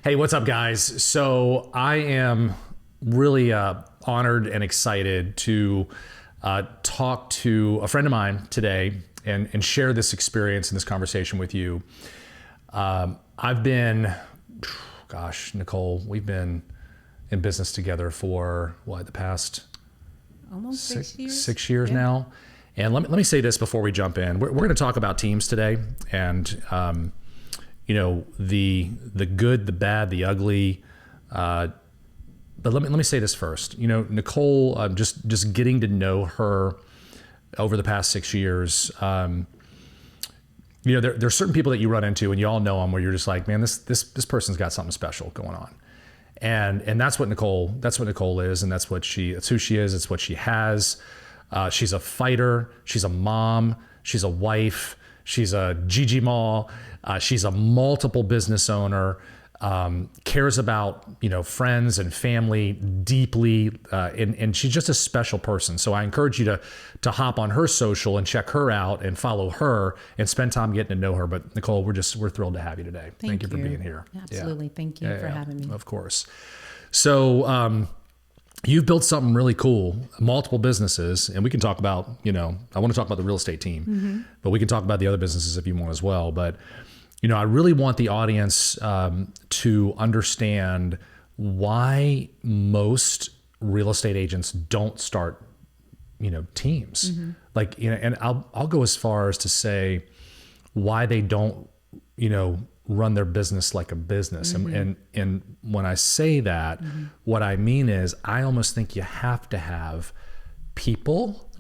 Hey, what's up, guys? So I am really honored and excited to talk to a friend of mine today and share this experience and this conversation with you. I've been, Nicole, we've been in business together for the past almost 6 years. 6 years now. And let me say this before we jump in. We're going to talk about teams today, and the good, the bad, the ugly. But let me say this first. Nicole, just getting to know her over the past 6 years. There's certain people that you run into, and you all know them, where you're just like, man, this person's got something special going on. And that's what Nicole is, and that's who she is. It's what she has. She's a fighter. She's a mom. She's a wife. She's a Gigi Ma. She's a multiple business owner. Cares about friends and family deeply, and she's just a special person. So I encourage you to hop on her social and check her out and follow her and spend time getting to know her. But Nicole, we're thrilled to have you today. Thank you for being here. Absolutely, thank you for having me. Of course. So you've built something really cool, multiple businesses, and we can talk about I want to talk about the real estate team, but we can talk about the other businesses if you want as well. But I really want the audience to understand why most real estate agents don't start, teams. And I'll go as far as to say why they don't, run their business like a business. And when I say that, what I mean is I almost think you have to have people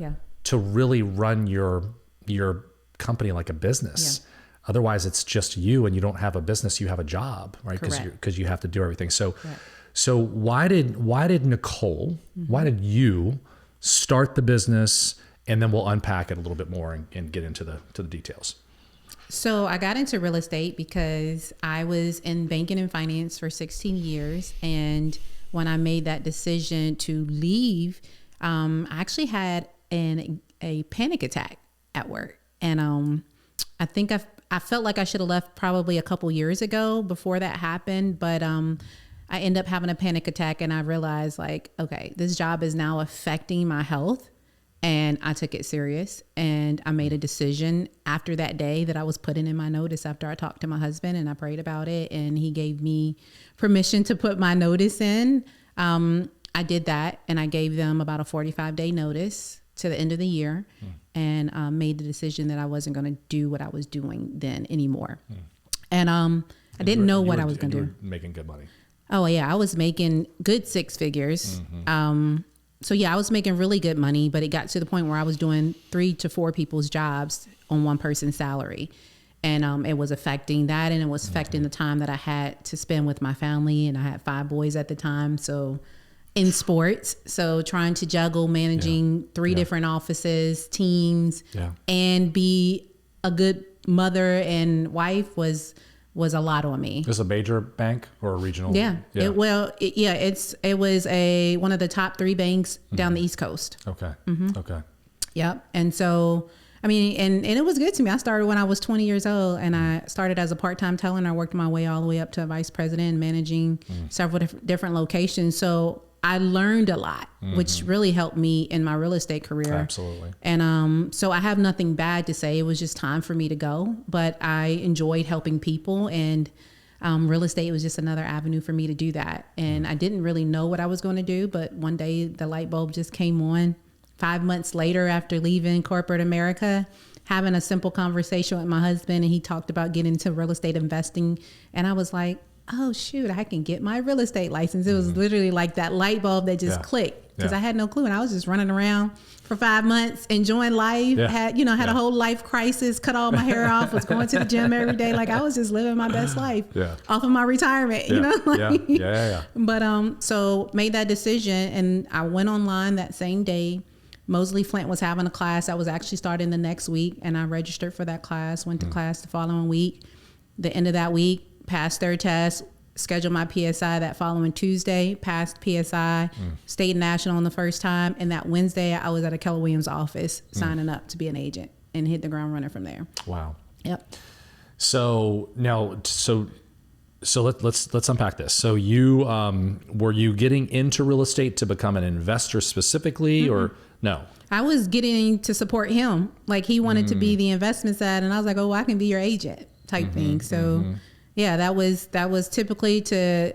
to really run your company like a business. Otherwise, it's just you, and you don't have a business. You have a job, right? Because you have to do everything. So why did Nicole? Why did you start the business? And then we'll unpack it a little bit more and get into the details. So I got into real estate because I was in banking and finance for 16 years, and when I made that decision to leave, I actually had a panic attack at work, and I think I felt like I should have left probably a couple years ago before that happened. But I ended up having a panic attack, and I realized okay, this job is now affecting my health. And I took it serious, and I made a decision after that day that I was putting in my notice after I talked to my husband and I prayed about it, and he gave me permission to put my notice in. I did that, and I gave them about a 45-day notice to the end of the year, and made the decision that I wasn't going to do what I was doing then anymore. And I didn't know what I was going to do. Making good money. Oh yeah, I was making good six figures. So yeah, I was making really good money, but it got to the point where I was doing 3 to 4 people's jobs on one person's salary. And it was affecting that, and it was affecting the time that I had to spend with my family. And I had 5 boys at the time. So in sports, so trying to juggle managing 3 different offices, teams, and be a good mother and wife was a lot on me. Is this a major bank or a regional? It was one of the top 3 banks down the East Coast. Okay. Okay. Yep. And so, and it was good to me. I started when I was 20 years old, and I started as a part-time teller, and I worked my way all the way up to a vice president, managing several different locations. So I learned a lot, which really helped me in my real estate career. Absolutely. And so I have nothing bad to say. It was just time for me to go, but I enjoyed helping people, and real estate was just another avenue for me to do that. And I didn't really know what I was going to do, but one day the light bulb just came on. 5 months later, after leaving corporate America, having a simple conversation with my husband, and he talked about getting into real estate investing. And I was like, oh shoot, I can get my real estate license. It was literally like that light bulb that just clicked, because I had no clue. And I was just running around for 5 months, enjoying life, had a whole life crisis, cut all my hair off, was going to the gym every day. Like I was just living my best life off of my retirement, But so made that decision, and I went online that same day. Mosley Flint was having a class that was actually starting the next week, and I registered for that class, went to class the following week. The end of that week, passed their test, scheduled my PSI that following Tuesday, passed PSI, state and national on the first time. And that Wednesday, I was at a Keller Williams office signing up to be an agent, and hit the ground running from there. Wow. Yep. So now, So let's unpack this. So you were you getting into real estate to become an investor specifically, or no? I was getting to support him. Like he wanted to be the investment side, and I was like, "Oh, I can be your agent," type thing. So, yeah, that was typically to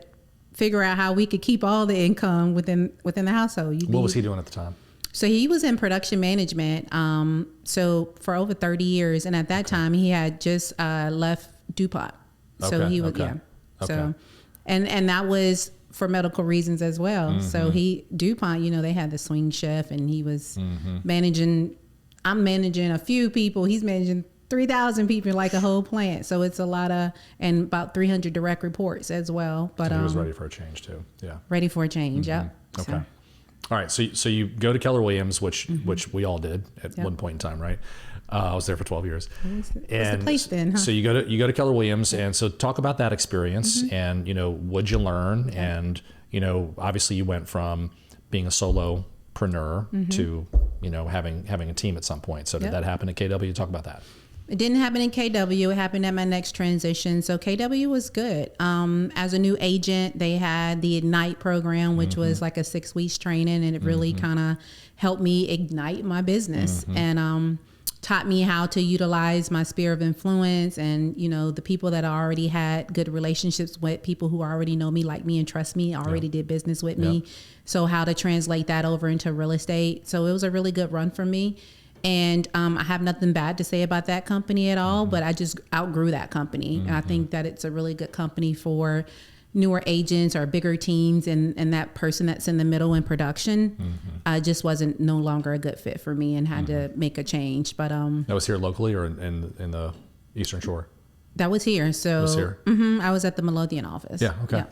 figure out how we could keep all the income within the household. What was he doing at the time? So he was in production management. So for over 30 years, and at that time he had just left DuPont. So he was So, and that was for medical reasons as well. So DuPont, they had the swing shift, and he was managing. I'm managing a few people. He's managing 3,000 people, like a whole plant. So it's a lot and about 300 direct reports as well. But so he was ready for a change too. Yeah. Ready for a change. Yep. Okay. So. All right. So you go to Keller Williams, which we all did at one point in time, right? I was there for 12 years. What's the place then, huh? So you go to Keller Williams, and so talk about that experience, and what'd you learn, and obviously you went from being a solopreneur to having a team at some point. So did that happen at KW? Talk about that. It didn't happen in KW. It happened at my next transition. So KW was good. As a new agent, they had the Ignite program, which was like a 6 weeks training, and it really kind of helped me ignite my business and taught me how to utilize my sphere of influence and, the people that I already had good relationships with, people who already know me, like me, and trust me, already did business with me. So how to translate that over into real estate. So it was a really good run for me. And I have nothing bad to say about that company at all, but I just outgrew that company. And I think that it's a really good company for newer agents or bigger teams, and that person that's in the middle in production just wasn't no longer a good fit for me, and had to make a change. But that was here locally or in the Eastern Shore? That was here. So was here. I was at the Midlothian office. Yeah. Okay.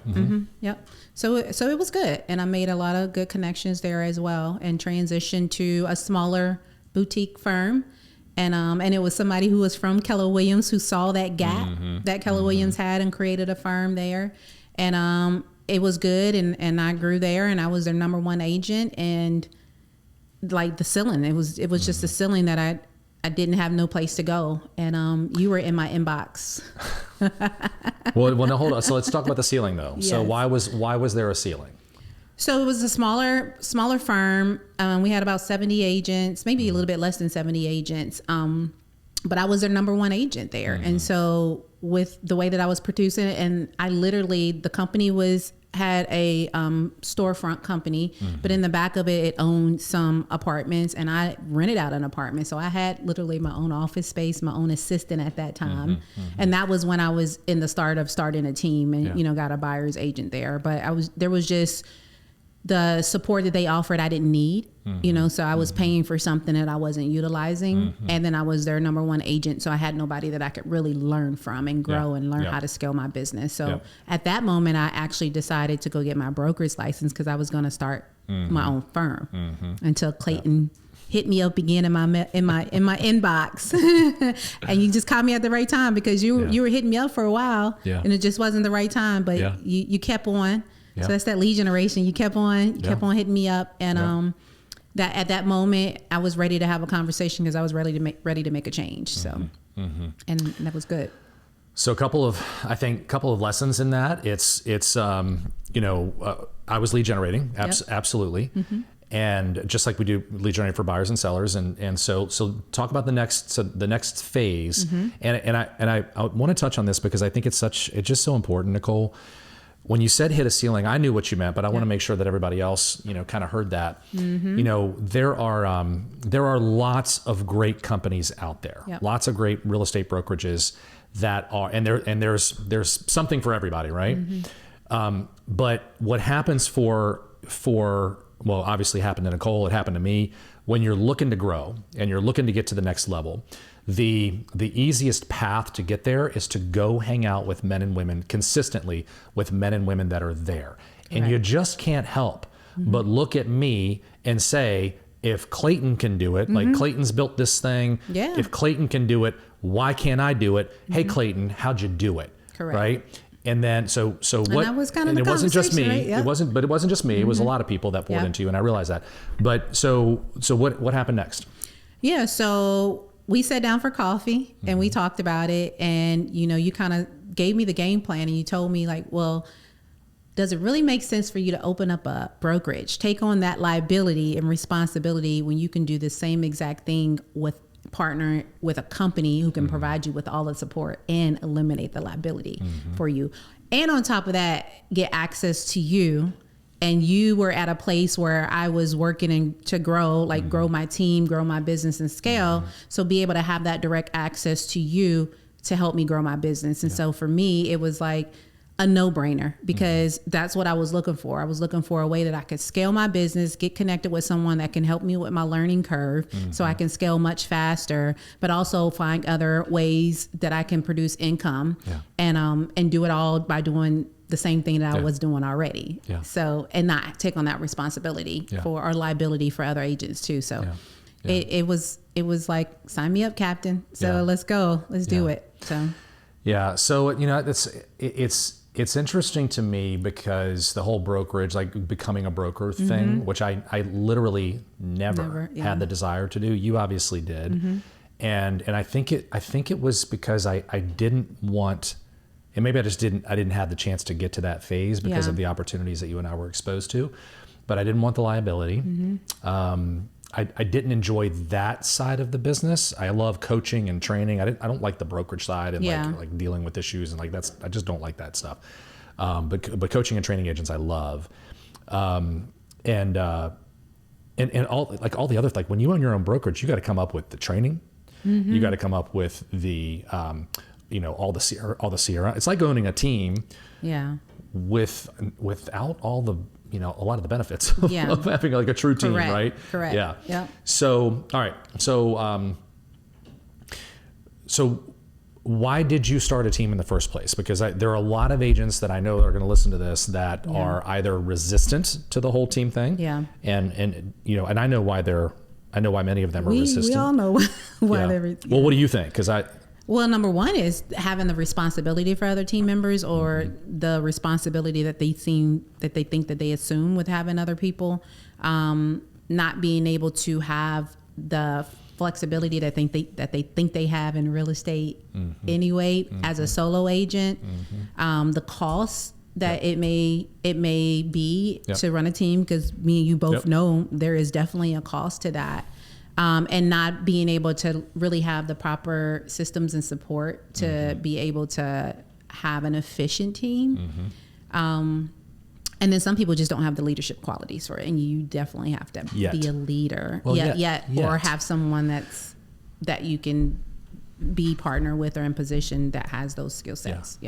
Yep. So it was good, and I made a lot of good connections there as well, and transitioned to a smaller boutique firm. And it was somebody who was from Keller Williams who saw that gap that Keller Williams had and created a firm there. And it was good, and I grew there, and I was their number one agent, and like the ceiling, it was just a ceiling that I didn't have no place to go. And you were in my inbox. well, no, hold on. So let's talk about the ceiling though. Yes. So why was there a ceiling? So it was a smaller firm. We had about 70 agents, maybe a little bit less than 70 agents. But I was their number one agent there. And so with the way that I was producing, and the company had a storefront company, but in the back of it owned some apartments, and I rented out an apartment. So I had literally my own office space, my own assistant at that time. And that was when I was in the start of starting a team and, got a buyer's agent there. But there was just the support that they offered I didn't need, so I was paying for something that I wasn't utilizing. And then I was their number one agent. So I had nobody that I could really learn from and grow and learn how to scale my business. So at that moment, I actually decided to go get my brokerage license, because I was going to start my own firm until Clayton hit me up again in my inbox. And you just caught me at the right time, because you were hitting me up for a while and it just wasn't the right time, but you kept on. So that's that lead generation. You kept on hitting me up, and that at that moment I was ready to have a conversation, because I was ready to make a change. So, and that was good. So a couple of lessons in that. It's I was lead generating, absolutely, and just like we do lead generating for buyers and sellers, and so talk about the next phase, and I want to touch on this because I think it's just so important, Nicole. When you said hit a ceiling, I knew what you meant, but I want to make sure that everybody else, kind of heard that. There are lots of great companies out there, lots of great real estate brokerages that are, and there's something for everybody, right? But what happens well, obviously happened to Nicole, it happened to me. When you're looking to grow and you're looking to get to the next level, the easiest path to get there is to go hang out with men and women consistently, with men and women that are there. And you just can't help but look at me and say, if Clayton can do it, like Clayton's built this thing, if Clayton can do it, why can't I do it? Hey, Clayton, how'd you do it? Correct. Right? And then, so what? And that was kind of and the it wasn't just me. Right? Yep. It wasn't just me. It was a lot of people that poured into you, and I realized that. But so what happened next? Yeah. So we sat down for coffee and we talked about it, and you kind of gave me the game plan, and you told me like, well, does it really make sense for you to open up a brokerage, take on that liability and responsibility when you can do the same exact thing with partner with a company who can provide you with all the support and eliminate the liability for you, and on top of that, get access to you. And you were at a place where I was working to grow, grow my team, grow my business and scale. So be able to have that direct access to you to help me grow my business. And so for me, it was like a no-brainer, because that's what I was looking for. I was looking for a way that I could scale my business, get connected with someone that can help me with my learning curve so I can scale much faster, but also find other ways that I can produce income and do it all by doing the same thing that I was doing already. So, and not take on that responsibility for or liability for other agents too. So it was like, sign me up, Captain. So let's go, let's do it. So, So, it's interesting to me because the whole brokerage, like becoming a broker thing, which I literally never had the desire to do. You obviously did. And I think it was because I didn't want, and maybe I didn't have the chance to get to that phase because of the opportunities that you and I were exposed to, but I didn't want the liability. I didn't enjoy that side of the business. I love coaching and training. I don't like the brokerage side and like dealing with issues and I just don't like that stuff. But coaching and training agents I love. And all the other, like when you own your own brokerage, you got to come up with the training. You got to come up with the all the CRM. It's like owning a team. Without all the a lot of the benefits of having like a true team, right? Correct. Yeah. So all right. So why did you start a team in the first place? Because there are a lot of agents that I know that are going to listen to this that are either resistant to the whole team thing. And I know why many of them are resistant. We all know why they're resistant. Well, what do you think? Well, number one is having the responsibility for other team members, or the responsibility that they think that they assume with having other people, not being able to have the flexibility that they think they have in real estate anyway as a solo agent, the cost that it may be to run a team, because me and you both know there is definitely a cost to that. And not being able to really have the proper systems and support to be able to have an efficient team. And then some people just don't have the leadership qualities for it. And you definitely have to be a leader or have someone that you can be partner with or in position that has those skill sets.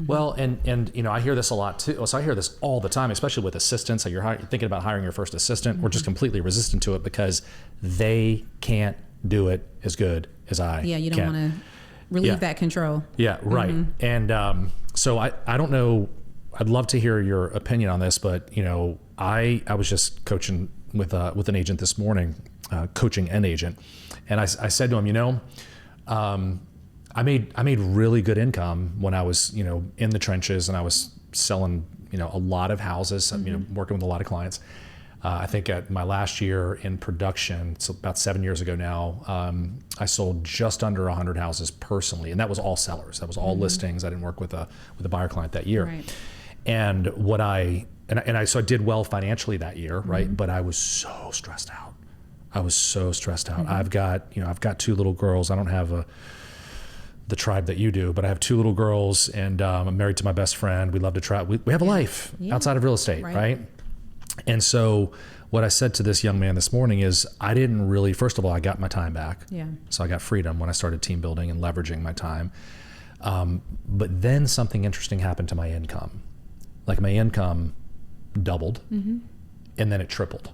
Well, and I hear this a lot too. So I hear this all the time, especially with assistants. Like you're thinking about hiring your first assistant, or just completely resistant to it because they can't do it as good as I can. You don't want to relieve that control. Right. And so I don't know. I'd love to hear your opinion on this, but I was just coaching with an agent this morning, coaching an agent, and I said to him, I made really good income when I was, in the trenches, and I was selling, a lot of houses, working with a lot of clients. I think at my last year in production, so about 7 years ago now, I sold just under 100 houses personally, and that was all sellers. That was all listings. I didn't work with a buyer client that year. Right. And so I did well financially that year, right? But I was so stressed out. I've got two little girls. I don't have the tribe that you do, but I have two little girls, and I'm married to my best friend. We love to travel. We have a life outside of real estate, right? And so what I said to this young man this morning is, I didn't really, first of all, I got my time back. So I got freedom when I started team building and leveraging my time. But then something interesting happened to my income. Like my income doubled, and then it tripled.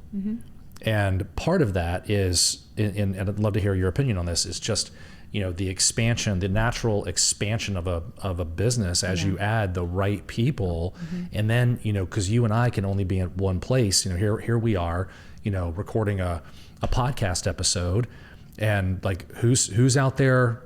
And part of that is, and I'd love to hear your opinion on this, is just, the expansion, the natural expansion of a business as you add the right people. And then, because you and I can only be in one place, here we are, recording a podcast episode, and like who's out there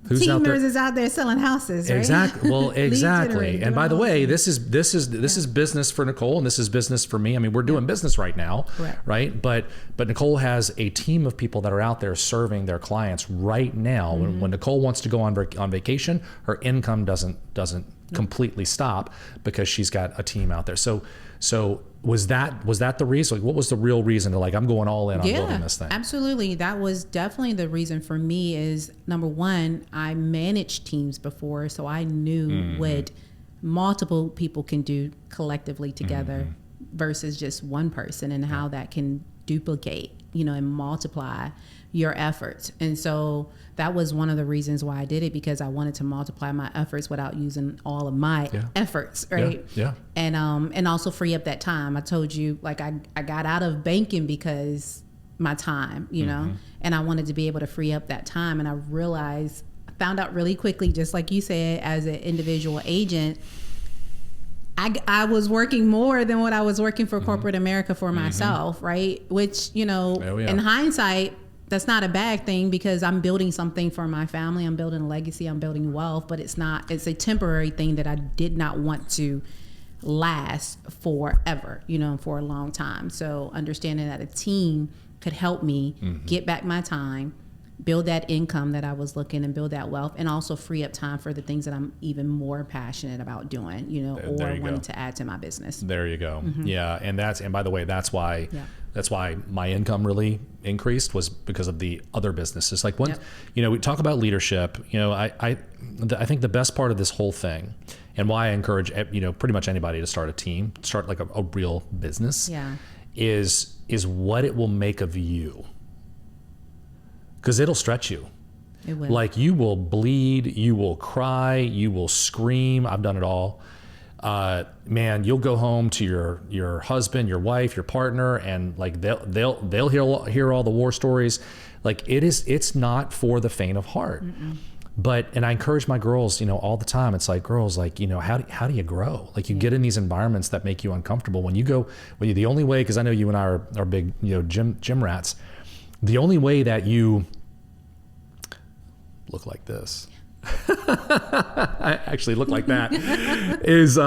Who's team out there? members is out there selling houses, right? Exactly. Well, exactly. generating, And by the way, doing this is business for Nicole, and this is business for me. I mean, we're doing business right now, Correct. right? But Nicole has a team of people that are out there serving their clients right now. When Nicole wants to go on vacation, her income doesn't completely stop because she's got a team out there. So was that the reason? Like, what was the real reason to, like, I'm going all in on building this thing? Absolutely. That was definitely the reason for me. Is number one, I managed teams before, so I knew what multiple people can do collectively together versus just one person, and how that can duplicate, and multiply your efforts. And so that was one of the reasons why I did it, because I wanted to multiply my efforts without using all of my efforts, right? Yeah. And also free up that time. I told you, like, I got out of banking because my time, and I wanted to be able to free up that time. And I found out really quickly, just like you said, as an individual agent, I was working more than what I was working for corporate America for myself, right? Which, in hindsight, that's not a bad thing, because I'm building something for my family. I'm building a legacy. I'm building wealth, but it's a temporary thing that I did not want to last forever, for a long time. So understanding that a team could help me get back my time, build that income that I was looking, and build that wealth, and also free up time for the things that I'm even more passionate about doing, or wanting to add to my business. There you go. Yeah. And by the way, that's why my income really increased, was because of the other businesses. Like when, we talk about leadership, I think the best part of this whole thing, and why I encourage, pretty much anybody to start a team, start like a real business, is what it will make of you. Because it'll stretch you. It will. Like, you will bleed, you will cry, you will scream. I've done it all. Man, you'll go home to your husband, your wife, your partner, and like they'll hear all the war stories. Like, it's not for the faint of heart. And I encourage my girls, all the time. It's like, girls, like, how do you grow? Like, you get in these environments that make you uncomfortable. The only way, because I know you and I are big, gym rats. The only way that you look like this, I actually look like that, is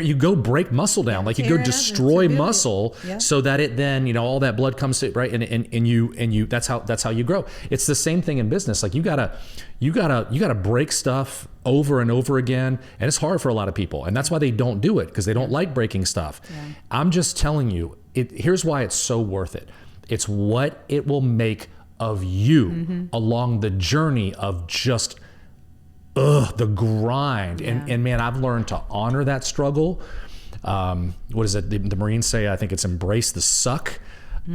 you go break muscle down, like you go destroy muscle, so that it then, all that blood comes to, right, and you that's how you grow. It's the same thing in business. Like, you gotta break stuff over and over again, and it's hard for a lot of people, and that's why they don't do it, because they don't like breaking stuff. I'm just telling you, here's why it's so worth it. It's what it will make of you along the journey of just the grind. And man, I've learned to honor that struggle. What is it? The Marines say, I think it's embrace the suck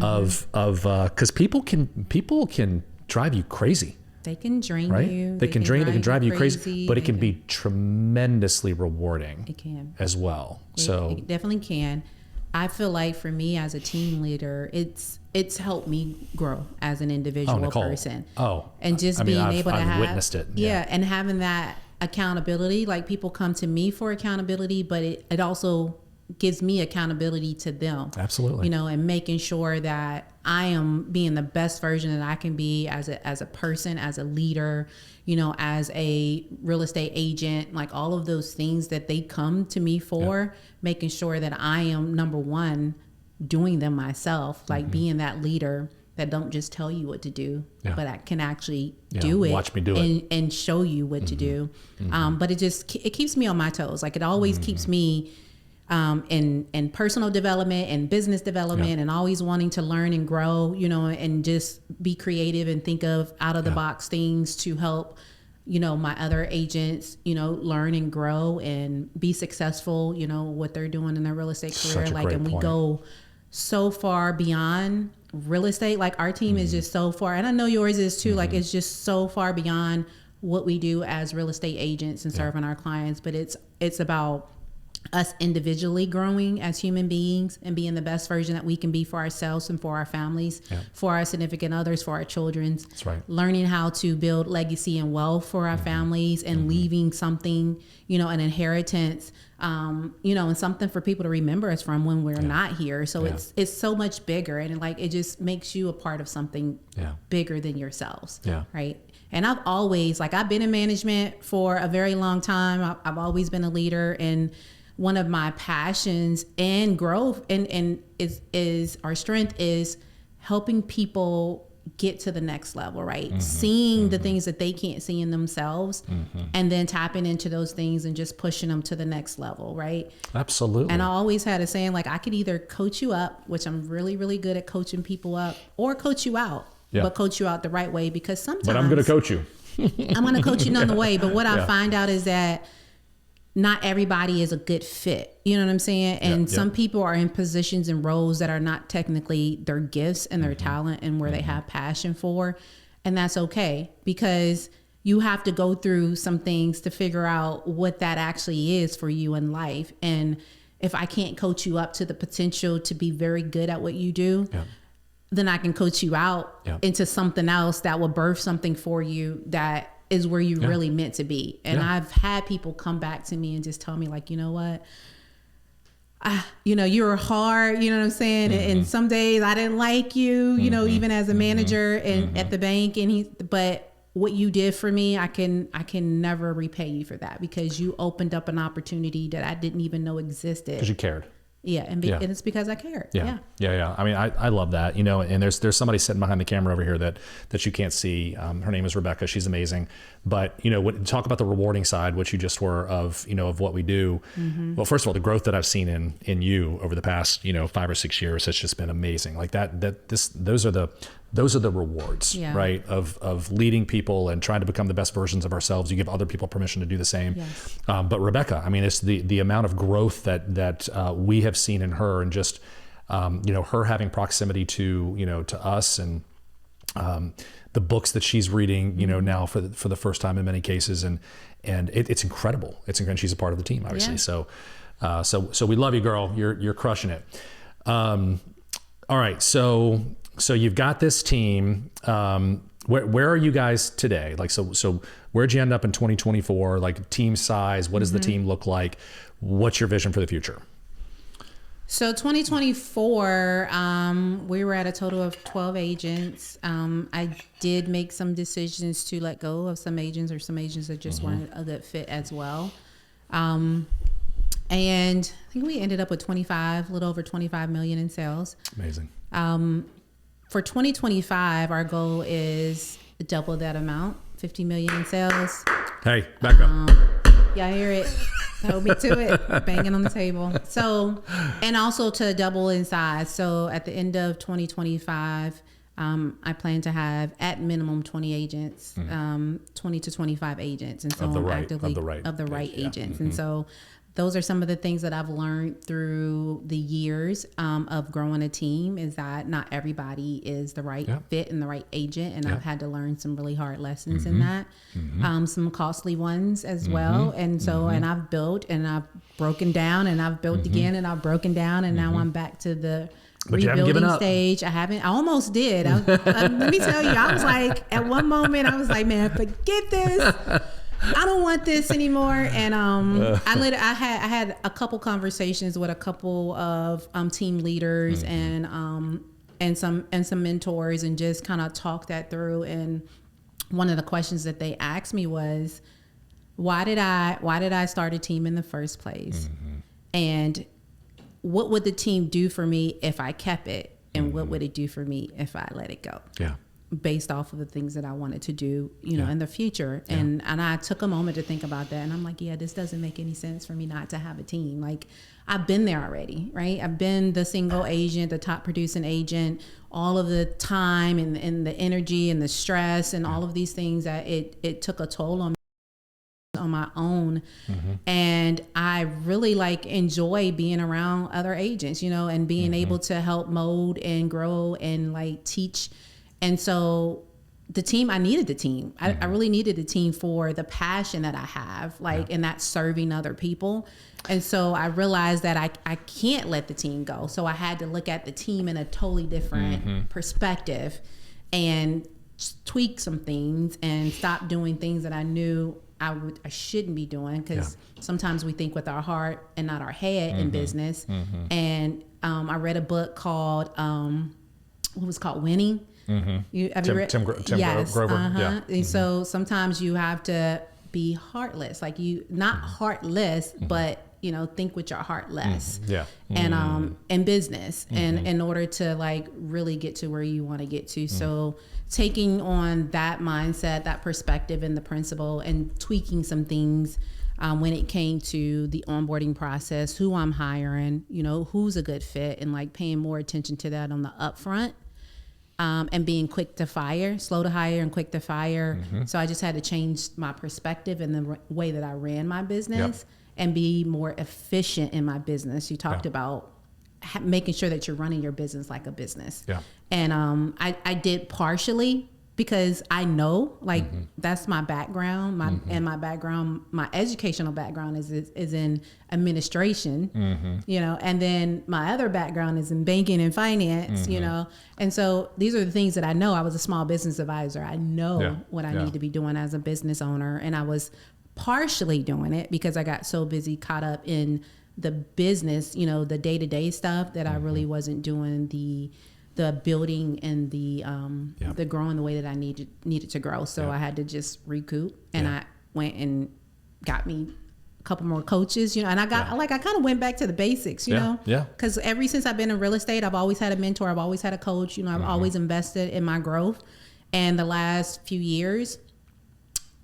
of because people can drive you crazy. They can drain right? you. They can drive you crazy, but it can be tremendously rewarding. It can as well. It definitely can. I feel like for me as a team leader, it's helped me grow as an individual person. And just being able to have witnessed it. And having that accountability, like, people come to me for accountability, but it also gives me accountability to them. Absolutely. And making sure that I am being the best version that I can be as a person, as a leader, as a real estate agent, like all of those things that they come to me for, making sure that I am, number one, doing them myself, like being that leader that don't just tell you what to do, but I can actually do it. Watch me do it. And show you what to do. But it keeps me on my toes. Like, it always keeps me in personal development and business development, and always wanting to learn and grow, and just be creative and think of out of the box things to help, my other agents, learn and grow and be successful, what they're doing in their real estate career. We go so far beyond real estate. Like, our team is just so far, and I know yours is too. Like, it's just so far beyond what we do as real estate agents and serving our clients. But it's about us individually growing as human beings and being the best version that we can be for ourselves and for our families, for our significant others, for our children. That's right. Learning how to build legacy and wealth for our families, and leaving something, an inheritance, and something for people to remember us from when we're not here. So it's so much bigger, and it just makes you a part of something bigger than yourselves. Right. And I've always, like, I've been in management for a very long time. I've always been a leader, and one of my passions and growth and is our strength is helping people get to the next level, right? Seeing the things that they can't see in themselves, and then tapping into those things and just pushing them to the next level, right? Absolutely. And I always had a saying, like, I could either coach you up, which I'm really, really good at coaching people up, or coach you out, but coach you out the right way, because sometimes... But I'm going to coach you. I'm going to coach you none the way. But what I find out is that not everybody is a good fit. You know what I'm saying? And some people are in positions and roles that are not technically their gifts and their talent and where they have passion for. And that's okay, because you have to go through some things to figure out what that actually is for you in life. And if I can't coach you up to the potential to be very good at what you do, then I can coach you out into something else that will birth something for you that is where you really meant to be. And I've had people come back to me and just tell me, like, you know what, you know, you're hard, you know what I'm saying? And some days I didn't like you, you know, even as a manager and at the bank. But what you did for me, I can never repay you for that, because you opened up an opportunity that I didn't even know existed. Because you cared. Yeah, and it's because I cared. Yeah. I mean, I love that, you know. And there's somebody sitting behind the camera over here that you can't see. Her name is Rebecca. She's amazing. But, you know, talk about the rewarding side, which you just were of, you know, of what we do. Well, first of all, the growth that I've seen in you over the past, you know, 5 or 6 years has just been amazing. Like those are the rewards, right? Of leading people and trying to become the best versions of ourselves. You give other people permission to do the same. Yes. But Rebecca, I mean, it's the amount of growth that we have seen in her, and just, you know, her having proximity to, you know, to us, and the books that she's reading, you know, now for the first time in many cases. And it's incredible. It's incredible. She's a part of the team, obviously. Yeah. So we love you, girl. You're crushing it. All right. So you've got this team. Where are you guys today? Like, so where'd you end up in 2024? Like, team size, what does the team look like? What's your vision for the future? So 2024, we were at a total of 12 agents. I did make some decisions to let go of some agents, or some agents that just weren't a good fit as well. And I think we ended up with a little over 25 million in sales. Amazing. For 2025, our goal is double that amount, 50 million in sales. Hey, back up. Y'all hear it? Hold me to it. Banging on the table. So, and also to double in size. So at the end of 2025, I plan to have at minimum 20 agents, 20 to 25 agents. And so I'm actively of the right agents. And so those are some of the things that I've learned through the years of growing a team, is that not everybody is the right fit and the right agent. And I've had to learn some really hard lessons in that, some costly ones as well. And so, and I've built and I've broken down and I've built again and I've broken down. And now I'm back to the rebuilding stage. I almost did. Let me tell you, I was like, at one moment I was like, man, forget this. I don't want this anymore. And I had a couple conversations with a couple of team leaders and some mentors, and just kind of talked that through. And one of the questions that they asked me was, why did I start a team in the first place? And what would the team do for me if I kept it? And what would it do for me if I let it go? Yeah. Based off of the things that I wanted to do, you know, in the future. And I took a moment to think about that. And I'm like, yeah, this doesn't make any sense for me not to have a team. Like, I've been there already, right? I've been the single agent, the top producing agent, all of the time and the energy and the stress and all of these things that it took a toll on me on my own. And I really enjoy being around other agents, you know, and being able to help mold and grow and teach. And so I needed the team. I really needed the team for the passion that I have, and that's serving other people. And so I realized that I can't let the team go. So I had to look at the team in a totally different perspective and tweak some things and stop doing things that I knew I shouldn't be doing, because sometimes we think with our heart and not our head in business. And I read a book called what was called winning. You have Tim, you read? Tim Grover. Yeah. And so sometimes you have to be heartless, like you not heartless, but think with your heart less. Yeah. And in business, and in order to like really get to where you want to get to. So taking on that mindset, that perspective, and the principle, and tweaking some things. When it came to the onboarding process, who I'm hiring, who's a good fit, and like paying more attention to that on the upfront, and being quick to fire, slow to hire and quick to fire. So I just had to change my perspective and the way that I ran my business and be more efficient in my business. You talked about making sure that you're running your business like a business. Yeah. And I did partially, because I know, like, that's my background. And my background, my educational background is in administration, and then my other background is in banking and finance, and so these are the things that I know. I was a small business advisor. I know what I need to be doing as a business owner, and I was partially doing it because I got so busy, caught up in the business, the day-to-day stuff, that I really wasn't doing the building and the growing the way that I needed to grow. So I had to just recoup, and I went and got me a couple more coaches, and I got I kind of went back to the basics, because ever since I've been in real estate, I've always had a mentor. I've always had a coach, I've always invested in my growth. And the last few years,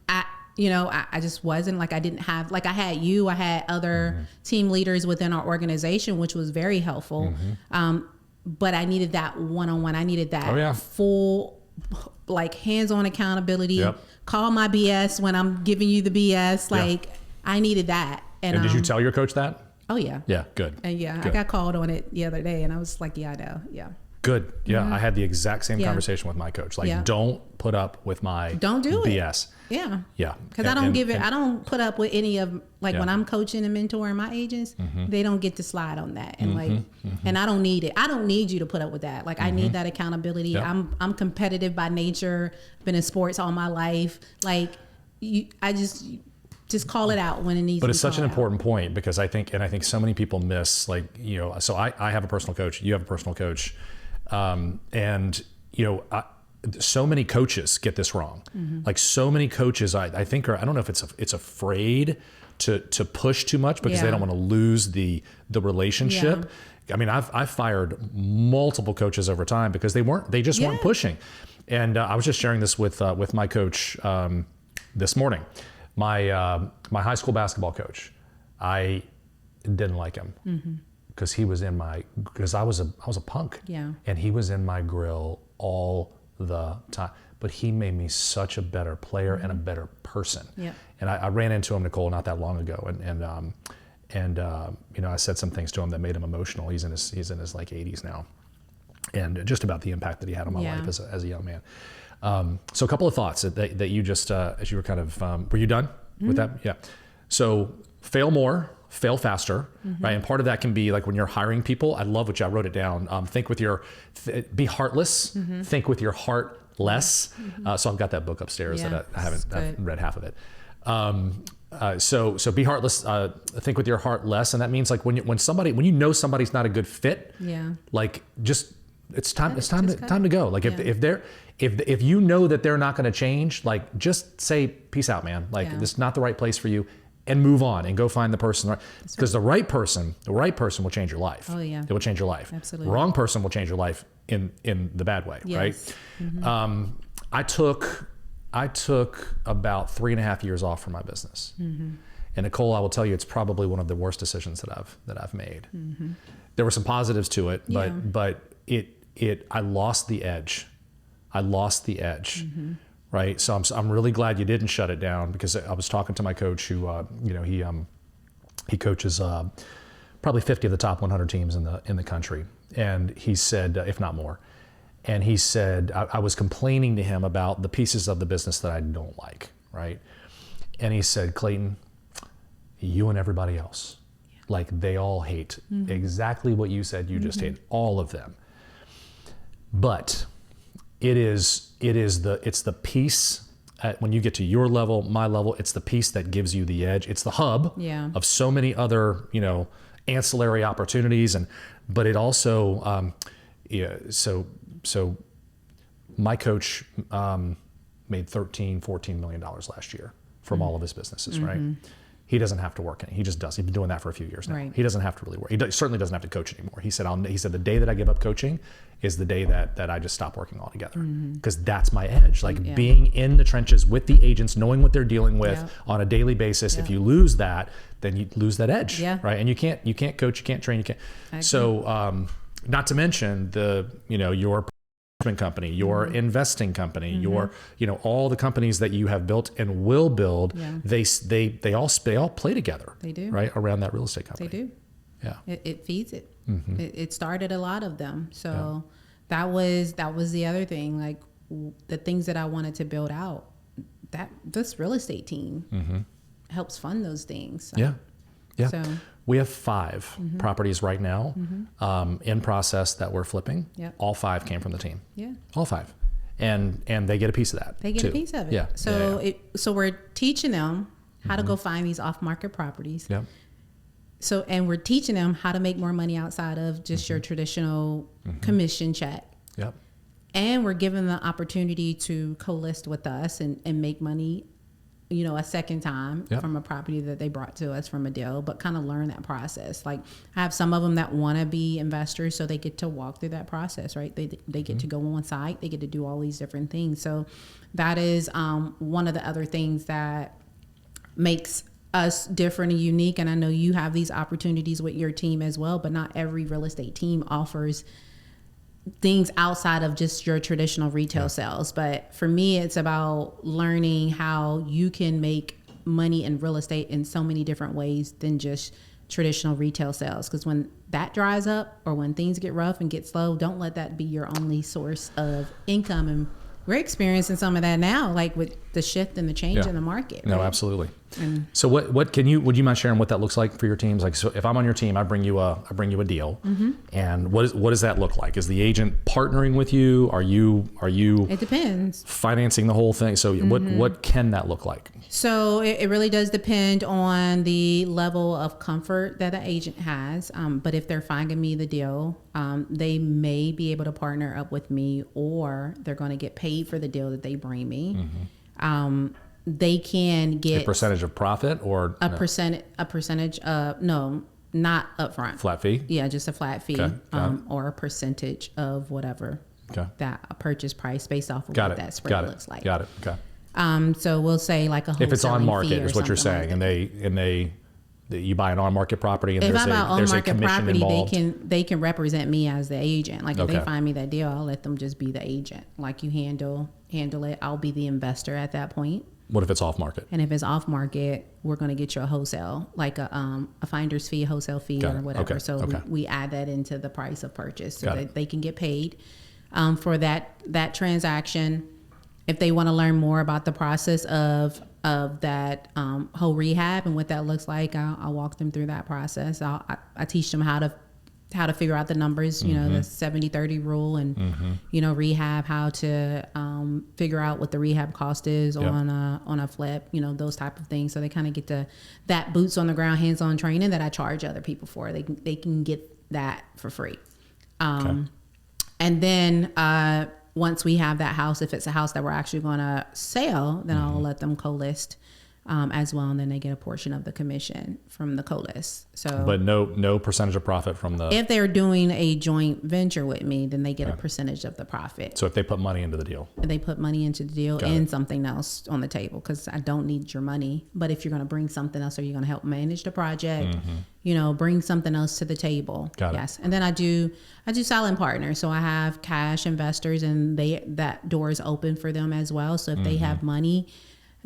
I just wasn't, like, I didn't have, like, I had other team leaders within our organization, which was very helpful. But I needed that one-on-one. I needed that full, like, hands-on accountability. Call my BS when I'm giving you the BS. Like, I needed that. And did you tell your coach that? Oh, yeah. Yeah, good. And good. I got called on it the other day, and I was like, yeah, I know. Yeah. Good. Yeah, I had the exact same conversation with my coach. Like, don't put up with my BS. Yeah. Yeah. Because I don't put up with any of, like, when I'm coaching and mentoring my agents, they don't get to slide on that. And and I don't need it. I don't need you to put up with that. Like, I need that accountability. Yep. I'm competitive by nature. Been in sports all my life. Like, I just call it out when it needs to be. But it's such an important point, because I think so many people miss, like, so I have a personal coach, you have a personal coach. So many coaches get this wrong. Like, so many coaches, I think I don't know if it's afraid to push too much because they don't want to lose the relationship. I mean, I've fired multiple coaches over time because they just weren't pushing. And I was just sharing this with my coach this morning. My high school basketball coach, I didn't like him because because I was a punk, and he was in my grill all the time. But he made me such a better player and a better person. And I ran into him, Nicole, not that long ago, and I said some things to him that made him emotional. He's in his like 80s now, and just about the impact that he had on my life as a young man. So a couple of thoughts that you just, as you were kind of, were you done with that? Yeah. So fail more, fail faster, right? And part of that can be like when you're hiring people. I love what you, I wrote it down. Be heartless, think with your heart less. So I've got that book upstairs that I've read half of it. So be heartless, think with your heart less. And that means, like, when you know somebody's not a good fit, like, just, it's time to go. Like, if you know that they're not going to change, like, just say, peace out, man. Like, this is not the right place for you, and move on and go find the person. Because the right person will change your life. Oh yeah. It will change your life. Absolutely. Wrong person will change your life in the bad way. Right. I took about 3.5 years off from my business. And Nicole, I will tell you, it's probably one of the worst decisions that I've made. There were some positives to it, but I lost the edge. Right. So I'm really glad you didn't shut it down, because I was talking to my coach who, he coaches probably 50 of the top 100 teams in the country. And he said, if not more. And he said, I was complaining to him about the pieces of the business that I don't like. Right. And he said, Clayton, you and everybody else, like, they all hate exactly what you said. You just hate all of them. But it's the piece when you get to your level, my level, it's the piece that gives you the edge. It's the hub of so many other, ancillary opportunities. But it also, so so my coach made $13-14 million last year from all of his businesses, right? He doesn't have to work in it. He just does. He's been doing that for a few years now. Right. He doesn't have to really work. Certainly doesn't have to coach anymore. He said, the day that I give up coaching is the day that I just stop working altogether, because that's my edge. Like being in the trenches with the agents, knowing what they're dealing with on a daily basis. If you lose that, then you lose that edge, right? And you can't coach, you can't train, you can't. So, not to mention your company, your investing company, your all the companies that you have built and will build, they all play together. They do, right, around that real estate company. They do. Yeah, it feeds it. It started a lot of them. So that was the other thing. Like the things that I wanted to build out, that this real estate team helps fund those things. So, yeah. So we have 5 properties right now in process that we're flipping. Yep. All 5 came from the team. Yeah. All 5. And they get a piece of that. They get too. a piece of it. Yeah. So so we're teaching them how to go find these off-market properties. Yeah. So, and we're teaching them how to make more money outside of just your traditional commission check. Yep. And we're giving them the opportunity to co-list with us and make money, a second time from a property that they brought to us from a deal, but kind of learn that process. Like I have some of them that want to be investors, so they get to walk through that process, right? They get to go on site, they get to do all these different things. So that is one of the other things that makes us different and unique. And I know you have these opportunities with your team as well, but not every real estate team offers things outside of just your traditional retail sales. But for me, it's about learning how you can make money in real estate in so many different ways than just traditional retail sales. Because when that dries up or when things get rough and get slow, don't let that be your only source of income. And we're experiencing some of that now, like with the shift and the change in the market. No, right? absolutely. So would you mind sharing what that looks like for your teams? Like, so if I'm on your team, I bring you a deal, and what does that look like? Is the agent partnering with you? Are you? It depends. Financing the whole thing. So what can that look like? So it really does depend on the level of comfort that the agent has. But if they're finding me the deal, they may be able to partner up with me, or they're going to get paid for the deal that they bring me. They can get a percentage of profit or a percentage of, no, not upfront. Flat fee? Yeah, just a flat fee, Okay. or a percentage of whatever that a purchase price based off of what that spread looks like. Got it. Okay. So we'll say like a wholesaling if it's on market is what you're saying, like and you buy an on market property and if there's I buy on a market commission property, involved. they can represent me as the agent. Like if they find me that deal, I'll let them just be the agent. Like you handle it, I'll be the investor at that point. What if it's off market? And if it's off market, we're going to get you a wholesale, like a finder's fee, wholesale fee, or whatever. Okay. So we add that into the price of purchase so that they can get paid for that transaction. If they want to learn more about the process of that whole rehab and what that looks like, I'll walk them through that process. I teach them how to figure out the numbers, the 70-30 rule, and rehab, how to figure out what the rehab cost is on a flip, those type of things. So they kind of get that boots on the ground, hands-on training that I charge other people for. They can get that for free. And then once we have that house, if it's a house that we're actually going to sell, then I'll let them co-list as well, and then they get a portion of the commission from the co-list. So, but no percentage of profit from the. If they're doing a joint venture with me, then they get a percentage of the profit. So if they put money into the deal, they put money into the deal and something else on the table, because I don't need your money. But if you're going to bring something else, or you're going to help manage the project, bring something else to the table. Yes, and then I do silent partners. So I have cash investors, and that door is open for them as well. So if they have money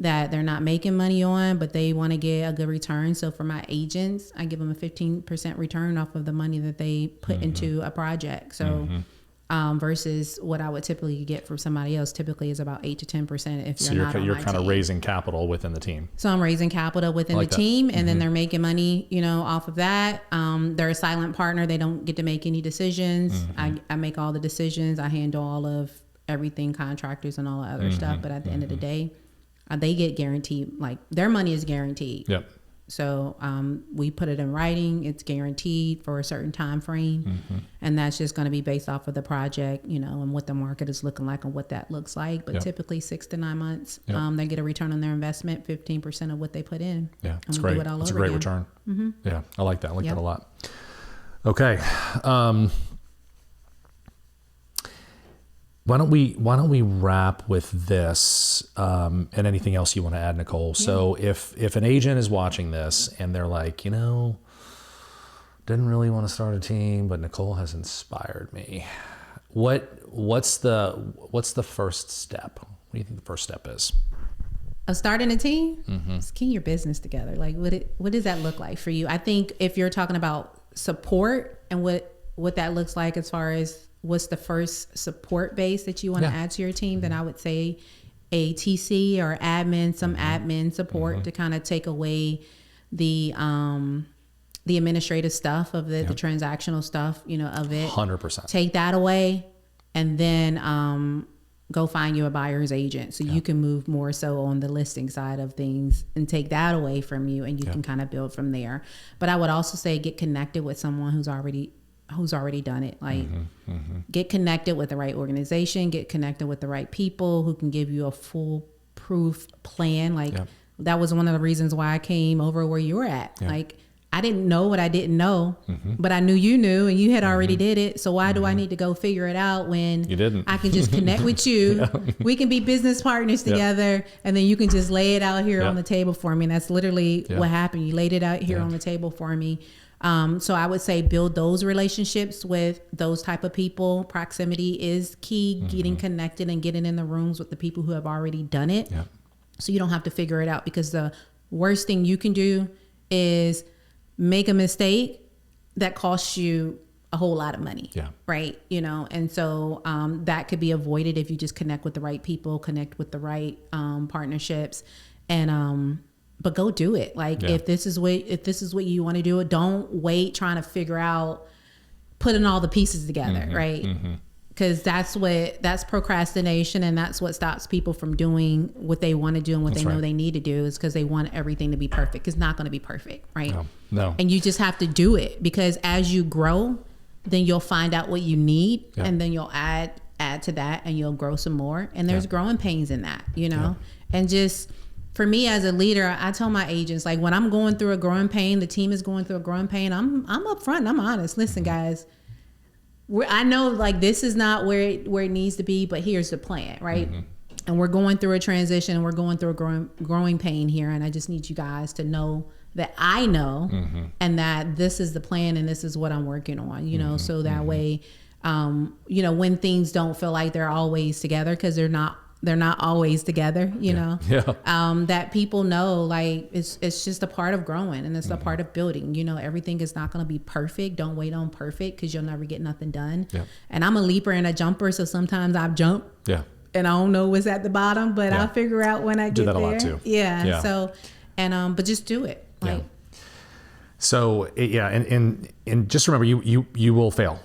that they're not making money on, but they want to get a good return. So for my agents, I give them a 15% return off of the money that they put into a project. So versus what I would typically get from somebody else, typically is about 8 to 10%. If so you're kind of raising capital within the team. So I'm raising capital within the team, and then they're making money, off of that. They're a silent partner. They don't get to make any decisions. I make all the decisions. I handle all of everything, contractors and all the other stuff. But at the end of the day, they get guaranteed, like their money is guaranteed. Yep. So we put it in writing. It's guaranteed for a certain time frame. And that's just going to be based off of the project, you know, and what the market is looking like and what that looks like. But typically 6 to 9 months, they get a return on their investment, 15% of what they put in. Yeah, it's great. It's a great return. Yeah, I like that. I like that a lot. Okay. Why don't we wrap with this and anything else you want to add, Nicole? Yeah. So if an agent is watching this and they're like, you know, didn't really want to start a team, but Nicole has inspired me. What's the first step? What do you think the first step is? Of starting a team? It's getting your business together. Like what does that look like for you? I think if you're talking about support and what that looks like as far as what's the first support base that you want to add to your team, then I would say a TC or admin, some admin support to kind of take away the administrative stuff of the transactional stuff, you know, of it. 100%. Take that away and then go find you a buyer's agent so you can move more so on the listing side of things and take that away from you, and you can kind of build from there. But I would also say get connected with someone who's already done it. Like get connected with the right organization, get connected with the right people who can give you a foolproof plan. Like that was one of the reasons why I came over where you were at. Like I didn't know what I didn't know, but I knew you knew and you had already did it. So why do I need to go figure it out when you didn't? I can just connect with you. We can be business partners together, and then you can just lay it out here on the table for me. And that's literally what happened. You laid it out here on the table for me. So I would say build those relationships with those type of people. Proximity is key, getting connected and getting in the rooms with the people who have already done it. So you don't have to figure it out, because the worst thing you can do is make a mistake that costs you a whole lot of money. Right. You know, and so that could be avoided if you just connect with the right people, connect with the right partnerships, and but go do it. Like if this is what you want to do, don't wait trying to figure out putting all the pieces together, right? Because that's procrastination, and that's what stops people from doing what they want to do and what they know they need to do, is because they want everything to be perfect. It's not going to be perfect, right? No. And you just have to do it, because as you grow, then you'll find out what you need, and then you'll add to that, and you'll grow some more. And there's growing pains in that, you know, and just. For me as a leader, I tell my agents, like when I'm going through a growing pain, the team is going through a growing pain, I'm upfront and I'm honest. Listen, guys, I know like this is not where it needs to be, but here's the plan, right? And we're going through a transition, and we're going through a growing pain here, and I just need you guys to know that I know, and that this is the plan, and this is what I'm working on, you know, so that way, you know, when things don't feel like they're always together, because they're not always together, you know, that people know, like, it's just a part of growing, and it's a part of building, you know, everything is not going to be perfect. Don't wait on perfect, because you'll never get nothing done. And I'm a leaper and a jumper. So sometimes I jump and I don't know what's at the bottom, but I'll figure out when I get there. Do that a lot too. So, and, but just do it. Like, so and just remember, you will fail.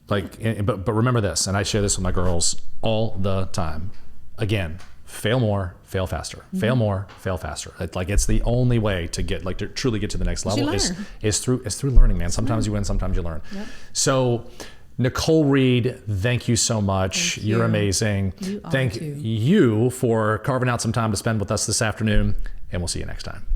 Like, but remember this, and I share this with my girls all the time. Again, fail more, fail faster. Fail more, fail faster. It's the only way to get to truly get to the next level is through learning, man. Sometimes you win, sometimes you learn. So Nicole Reed, thank you so much. You're amazing. Thank you for carving out some time to spend with us this afternoon, and we'll see you next time.